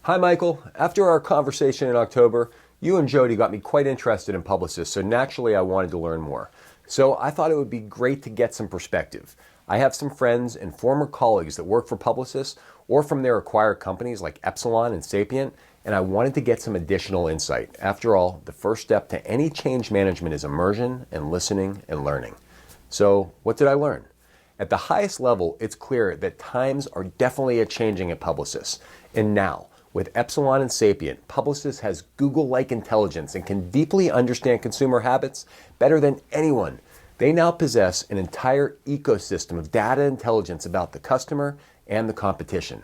Hi, Michael. After our conversation in October, you and Jody got me quite interested in Publicis, so naturally I wanted to learn more. So I thought it would be great to get some perspective. I have some friends and former colleagues that work for Publicis or from their acquired companies like Epsilon and Sapient, and I wanted to get some additional insight. After all, the first step to any change management is immersion and listening and learning. So what did I learn? At the highest level, it's clear that times are definitely changing at Publicis. And now, with Epsilon and Sapient, Publicis has Google-like intelligence and can deeply understand consumer habits better than anyone. They now possess an entire ecosystem of data intelligence about the customer and the competition.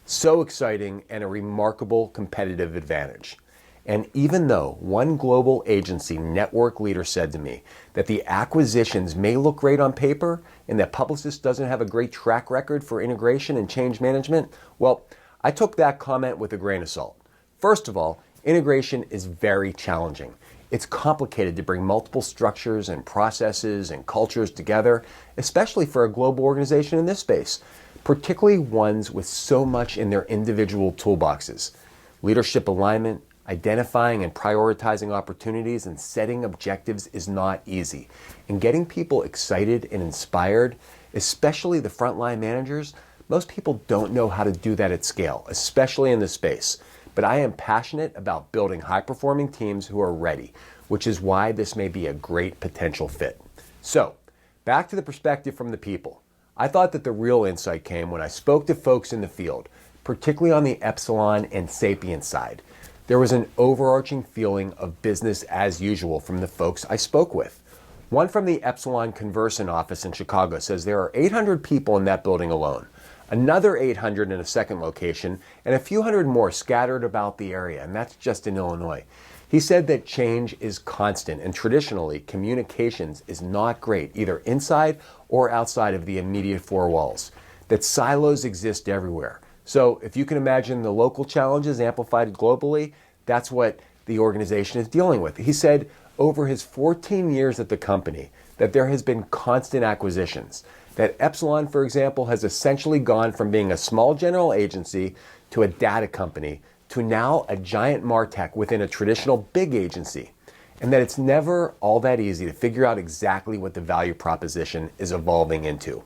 So exciting and a remarkable competitive advantage. And even though one global agency network leader said to me that the acquisitions may look great on paper and that Publicis doesn't have a great track record for integration and change management, well, I took that comment with a grain of salt. First of all, integration is very challenging. It's complicated to bring multiple structures and processes and cultures together, especially for a global organization in this space, particularly ones with so much in their individual toolboxes. Leadership alignment, identifying and prioritizing opportunities, and setting objectives is not easy. And getting people excited and inspired, especially the frontline managers, most people don't know how to do that at scale, especially in this space. But I am passionate about building high-performing teams who are ready, which is why this may be a great potential fit. So, back to the perspective from the people. I thought that the real insight came when I spoke to folks in the field, particularly on the Epsilon and Sapient side. There was an overarching feeling of business as usual from the folks I spoke with. One from the Epsilon Conversant office in Chicago says there are 800 people in that building alone. Another 800 in a second location, and a few hundred more scattered about the area, and that's just in Illinois. He said that change is constant, and traditionally, communications is not great, either inside or outside of the immediate four walls. That silos exist everywhere. So if you can imagine the local challenges amplified globally, that's what the organization is dealing with. He said over his 14 years at the company that there has been constant acquisitions. That Epsilon, for example, has essentially gone from being a small general agency to a data company to now a giant MarTech within a traditional big agency. And that it's never all that easy to figure out exactly what the value proposition is evolving into.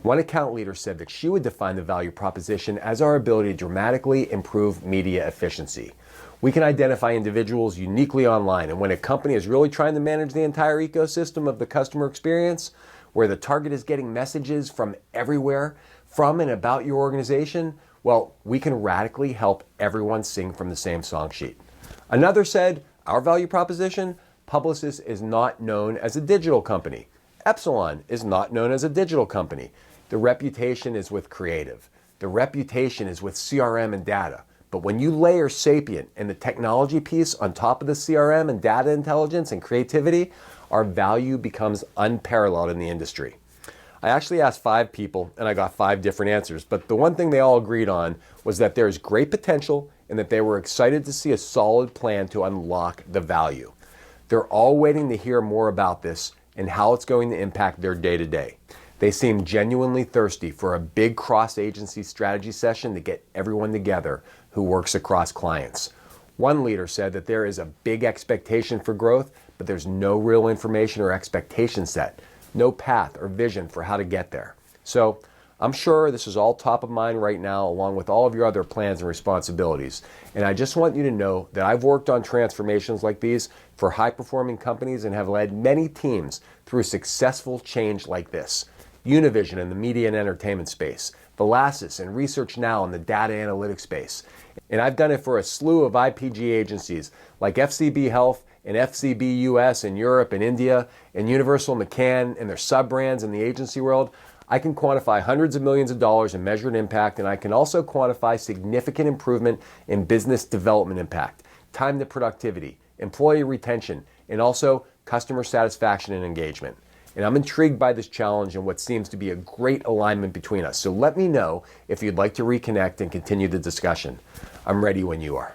One account leader said that she would define the value proposition as our ability to dramatically improve media efficiency. We can identify individuals uniquely online, and when a company is really trying to manage the entire ecosystem of the customer experience, where the target is getting messages from everywhere, from and about your organization, well, we can radically help everyone sing from the same song sheet. Another said, our value proposition, Publicis is not known as a digital company. Epsilon is not known as a digital company. The reputation is with creative. The reputation is with CRM and data. But when you layer Sapient and the technology piece on top of the CRM and data intelligence and creativity, our value becomes unparalleled in the industry. I actually asked 5 people and I got 5 different answers, but the one thing they all agreed on was that there is great potential and that they were excited to see a solid plan to unlock the value. They're all waiting to hear more about this and how it's going to impact their day-to-day. They seem genuinely thirsty for a big cross-agency strategy session to get everyone together who works across clients. One leader said that there is a big expectation for growth, but there's no real information or expectation set, no path or vision for how to get there. So I'm sure this is all top of mind right now, along with all of your other plans and responsibilities. And I just want you to know that I've worked on transformations like these for high-performing companies and have led many teams through successful change like this. Univision in the media and entertainment space, Publicis and Research Now in the data analytics space. And I've done it for a slew of IPG agencies like FCB Health and FCB US in Europe and India, and Universal McCann and their sub-brands in the agency world. I can quantify hundreds of millions of dollars in measured impact, and I can also quantify significant improvement in business development impact, time to productivity, employee retention, and also customer satisfaction and engagement. And I'm intrigued by this challenge and what seems to be a great alignment between us. So let me know if you'd like to reconnect and continue the discussion. I'm ready when you are.